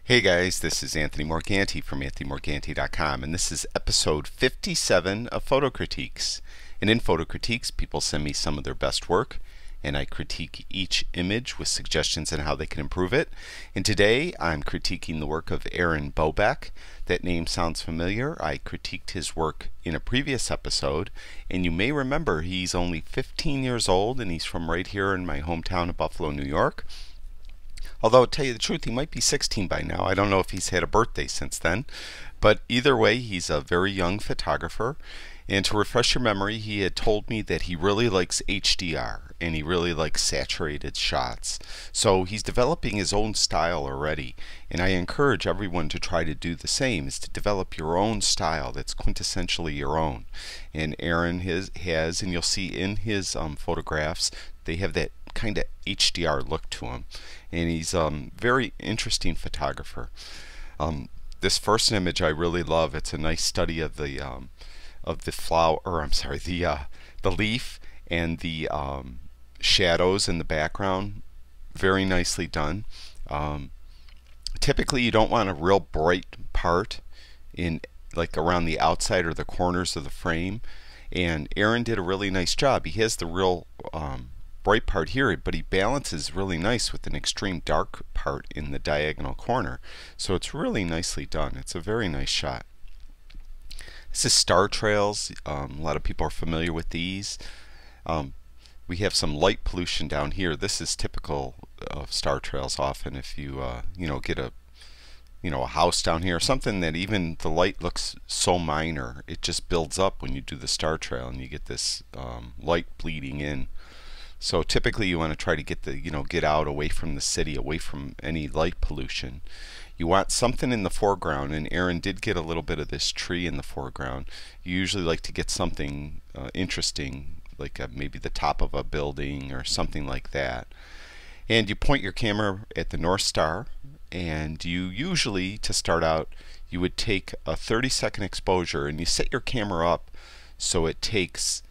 Hey guys, this is Anthony Morganti from anthonymorganti.com, and this is episode 57 of Photo Critiques. And in Photo Critiques, people send me some of their best work, and I critique each image with suggestions on how they can improve it. And today, I'm critiquing the work of Aaron Bobeck. That name sounds familiar. I critiqued his work in a previous episode, and you may remember he's only 15 years old, and he's from right here in my hometown of Buffalo, New York. Although, to tell you the truth, he might be 16 by now. I don't know if he's had a birthday since then. But either way, he's a very young photographer. And to refresh your memory, he had told me that he really likes HDR and he really likes saturated shots. So he's developing his own style already. And I encourage everyone to try to do the same, is to develop your own style that's quintessentially your own. And Aaron has, and you'll see in his photographs, they have that kind of HDR look to him, and he's a very interesting photographer. This first image I really love. It's a nice study of the flower, or I'm sorry, the leaf and the shadows in the background. Very nicely done. Typically, you don't want a real bright part in like around the outside or the corners of the frame, and Aaron did a really nice job. He has the real bright part here, but he balances really nice with an extreme dark part in the diagonal corner. So it's really nicely done. It's a very nice shot. This is star trails. A lot of people are familiar with these. We have some light pollution down here. This is typical of star trails. Often, if you get a house down here, something that even the light looks so minor, it just builds up when you do the star trail, and you get this light bleeding in. So typically you want to try to get out away from the city, away from any light pollution. You want something in the foreground, and Aaron did get a little bit of this tree in the foreground. You usually like to get something interesting, like maybe the top of a building or something like that. And you point your camera at the North Star, and you usually, to start out, you would take a 30-second exposure, and you set your camera up so it takes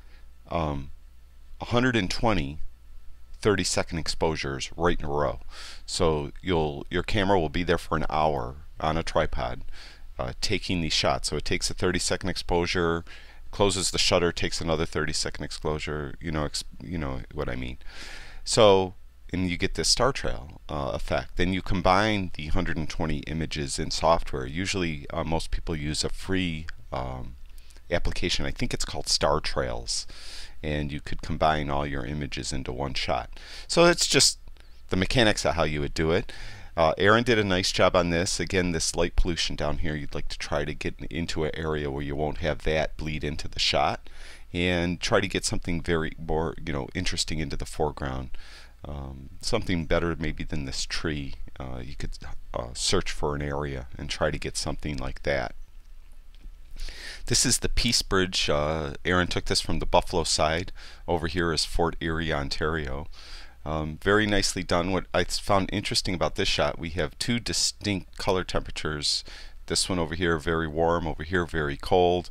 120 30-second exposures right in a row. So your camera will be there for an hour on a tripod taking these shots. So it takes a 30-second exposure, closes the shutter, takes another 30-second exposure. You know what I mean. So, and you get this star trail effect. Then you combine the 120 images in software. Usually most people use a free application. I think it's called Star Trails, and you could combine all your images into one shot. So it's just the mechanics of how you would do it. Aaron did a nice job on this. Again, this light pollution down here, you'd like to try to get into an area where you won't have that bleed into the shot, and try to get something more interesting into the foreground. Something better maybe than this tree. You could search for an area and try to get something like that. This is the Peace Bridge. Aaron took this from the Buffalo side. Over here is Fort Erie, Ontario. Very nicely done. What I found interesting about this shot, we have two distinct color temperatures. This one over here very warm, over here very cold.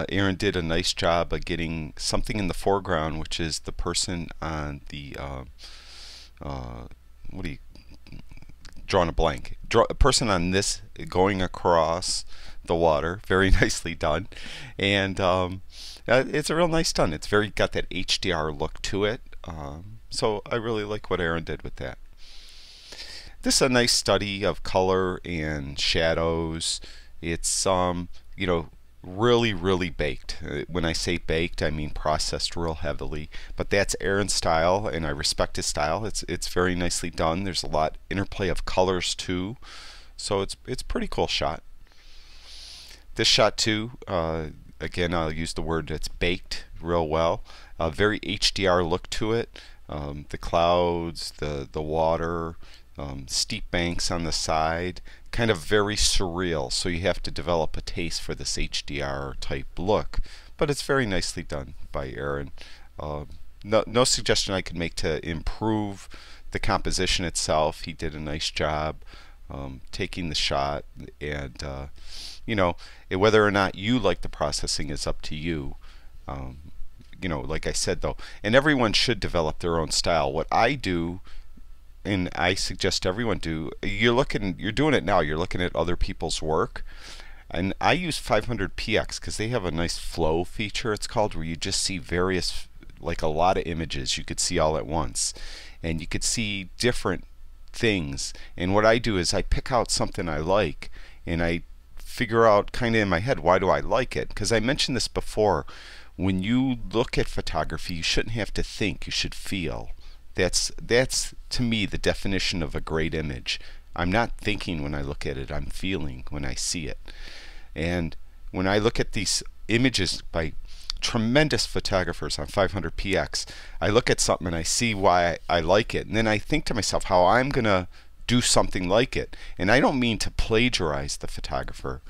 Aaron did a nice job of getting something in the foreground, which is the person on the drawing a blank. A person on this going across the water. Very nicely done, and it's a real nice done. It's got that HDR look to it. So I really like what Aaron did with that. This is a nice study of color and shadows. It's really baked. When I say baked, I mean processed real heavily. But that's Aaron's style, and I respect his style. It's very nicely done. There's a lot interplay of colors too, so it's a pretty cool shot. This shot too, again, I'll use the word, it's baked real well. Very HDR look to it. The clouds, the water, steep banks on the side, kind of very surreal. So you have to develop a taste for this HDR type look. But it's very nicely done by Aaron. No suggestion I could make to improve the composition itself. He did a nice job taking the shot, and whether or not you like the processing is up to you. Like I said though, and everyone should develop their own style. What I do and I suggest everyone do, you're doing it now, you're looking at other people's work. And I use 500px because they have a nice flow feature, it's called, where you just see various, like a lot of images you could see all at once. And you could see different things. And what I do is I pick out something I like, and I figure out kind of in my head, why do I like it? Because I mentioned this before, when you look at photography, you shouldn't have to think, you should feel. That's to me the definition of a great image. I'm not thinking when I look at it, I'm feeling when I see it. And when I look at these images by tremendous photographers on 500px, I look at something and I see why I like it, and then I think to myself how I'm gonna do something like it. And I don't mean to plagiarize the photographer,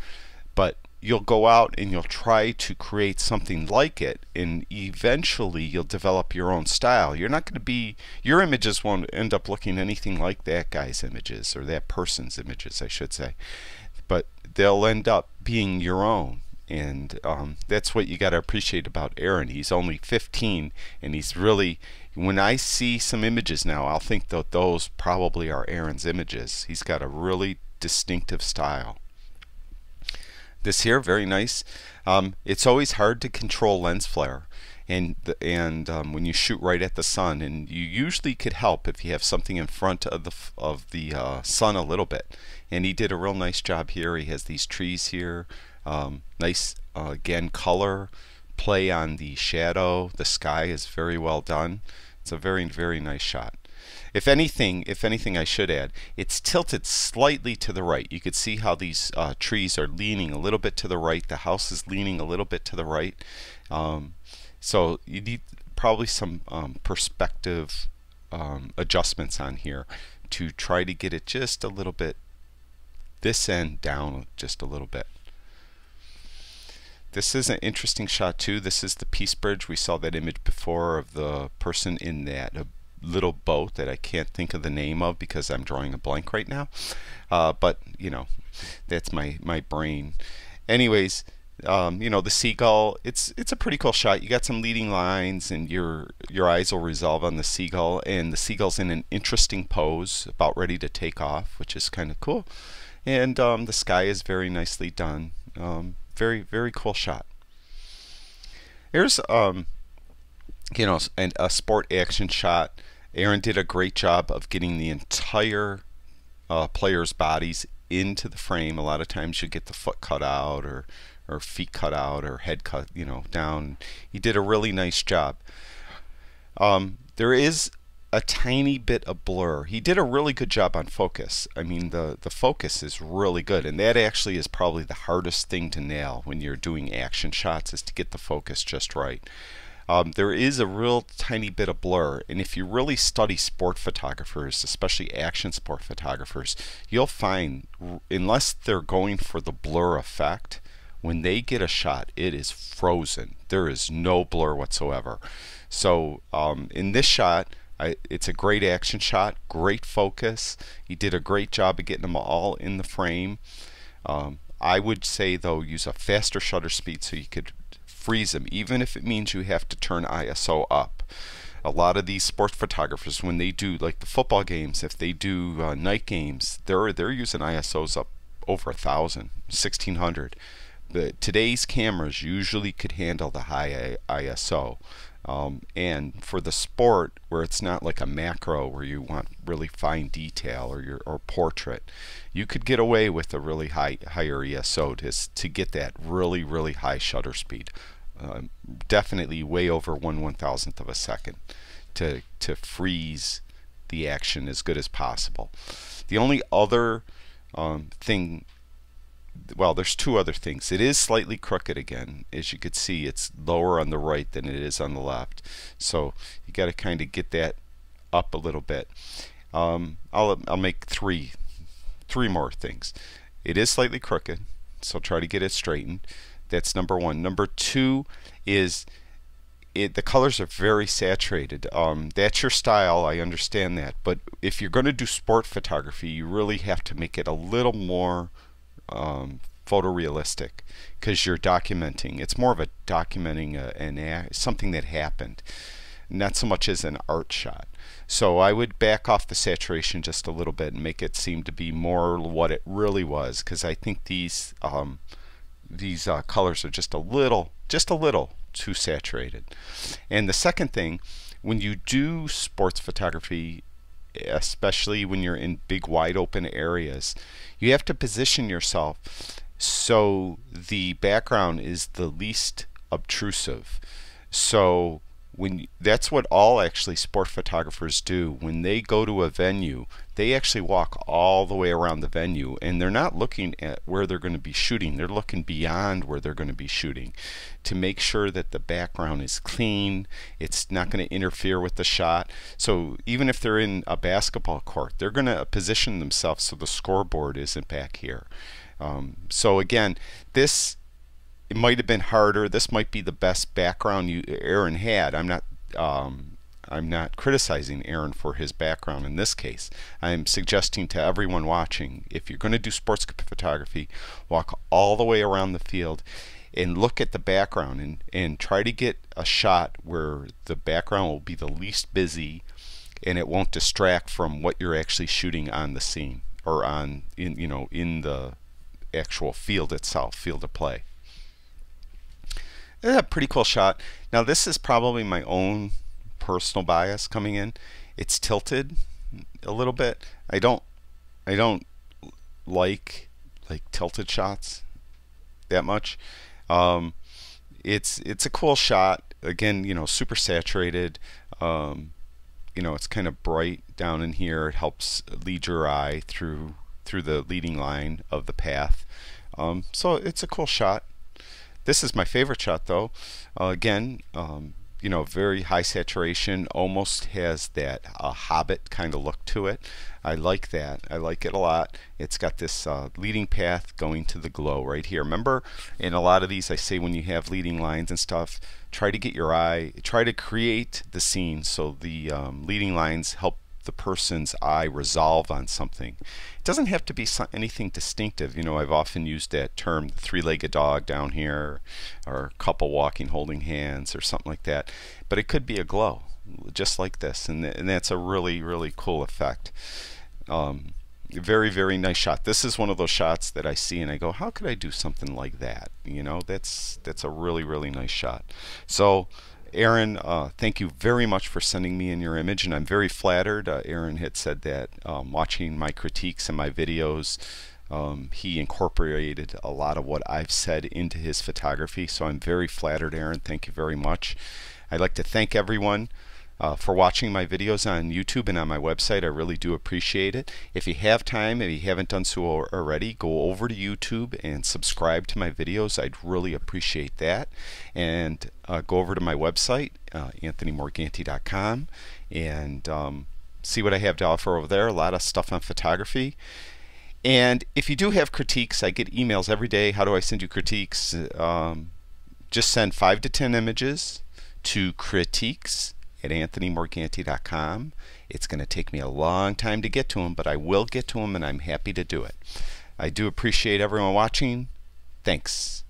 but you'll go out and you'll try to create something like it, and eventually you'll develop your own style. You're not going to be, your images won't end up looking anything like that guy's images, or that person's images I should say, but they'll end up being your own. And that's what you got to appreciate about Aaron. He's only 15, and he's really, when I see some images now, I'll think that those probably are Aaron's images. He's got a really distinctive style. This here, very nice. It's always hard to control lens flare, and when you shoot right at the sun, and you usually could help if you have something in front of the sun a little bit. And he did a real nice job here. He has these trees here, nice again color play on the shadow. The sky is very well done. It's a very, very nice shot. If anything I should add, it's tilted slightly to the right. You could see how these trees are leaning a little bit to the right. The house is leaning a little bit to the right. So you need probably some perspective adjustments on here to try to get it just a little bit, this end down just a little bit. This is an interesting shot too. This is the Peace Bridge. We saw that image before of the person in that little boat that I can't think of the name of because I'm drawing a blank right now, but you know, that's my brain. Anyways, you know, the seagull, it's a pretty cool shot. You got some leading lines, and your eyes will resolve on the seagull, and the seagull's in an interesting pose, about ready to take off, which is kind of cool. And the sky is very nicely done. Very, very cool shot. Here's you know, a sport action shot. Aaron did a great job of getting the entire players' bodies into the frame. A lot of times you get the foot cut out, or feet cut out, or head cut, you know, down. He did a really nice job. There is a tiny bit of blur. He did a really good job on focus. I mean, the focus is really good, and that actually is probably the hardest thing to nail when you're doing action shots, is to get the focus just right. There is a real tiny bit of blur, and if you really study sport photographers, especially action sport photographers, you'll find, unless they're going for the blur effect, when they get a shot, it is frozen. There is no blur whatsoever. So in this shot, it's a great action shot, great focus. He did a great job of getting them all in the frame. I would say though, use a faster shutter speed so you could freeze them, even if it means you have to turn ISO up. A lot of these sports photographers, when they do like the football games, if they do night games, they're using ISOs up over 1,000, 1,600. Today's cameras usually could handle the high ISO. And for the sport, where it's not like a macro where you want really fine detail, or portrait, you could get away with a really higher ESO to get that really, really high shutter speed. Definitely way over 1/1000th of a second to freeze the action as good as possible. The only other thing, well, there's two other things. It is slightly crooked again. As you can see, it's lower on the right than it is on the left. So you got to kind of get that up a little bit. I'll make three more things. It is slightly crooked, so try to get it straightened. That's number one. Number two is the colors are very saturated. That's your style, I understand that. But if you're going to do sport photography, you really have to make it a little more photorealistic, because you're documenting. It's more of a documenting something that happened. not so much as an art shot. So I would back off the saturation just a little bit and make it seem to be more what it really was, because I think these colors are just a little too saturated. And the second thing, when you do sports photography, especially when you're in big wide open areas, you have to position yourself so the background is the least obtrusive. So that's what all actually sport photographers do. When they go to a venue, they actually walk all the way around the venue, and they're not looking at where they're going to be shooting. They're looking beyond where they're going to be shooting to make sure that the background is clean. It's not going to interfere with the shot. So even if they're in a basketball court, they're going to position themselves so the scoreboard isn't back here. So again, it might have been harder. This might be the best background Aaron had. I'm not criticizing Aaron for his background in this case. I'm suggesting to everyone watching, if you're going to do sports photography, walk all the way around the field and look at the background and try to get a shot where the background will be the least busy and it won't distract from what you're actually shooting on the scene, or in the actual field itself, field of play. A pretty cool shot. Now this is probably my own personal bias coming in. It's tilted a little bit. I don't like tilted shots that much. It's a cool shot. Again, super saturated. It's kind of bright down in here. It helps lead your eye through the leading line of the path. So it's a cool shot. This is my favorite shot though. Again, very high saturation, almost has that Hobbit kind of look to it. I like that. I like it a lot. It's got this leading path going to the glow right here. Remember, in a lot of these I say when you have leading lines and stuff, try to get your eye, try to create the scene so the leading lines help the person's eye resolve on something. It doesn't have to be anything distinctive. I've often used that term, the three-legged dog down here, or a couple walking holding hands, or something like that. But it could be a glow, just like this, and that's a really, really cool effect. Very, very nice shot. This is one of those shots that I see and I go, how could I do something like that? That's a really, really nice shot. So Aaron, thank you very much for sending me in your image, and I'm very flattered. Aaron had said that watching my critiques and my videos, he incorporated a lot of what I've said into his photography, so I'm very flattered, Aaron. Thank you very much. I'd like to thank everyone for watching my videos on YouTube and on my website. I really do appreciate it. If you have time, if you haven't done so already, go over to YouTube and subscribe to my videos. I'd really appreciate that. And go over to my website, anthonymorganti.com, and see what I have to offer over there. A lot of stuff on photography. And if you do have critiques, I get emails every day. How do I send you critiques? Just send 5 to 10 images to critiques@anthonymorganti.com. It's going to take me a long time to get to them, but I will get to them, and I'm happy to do it. I do appreciate everyone watching. Thanks.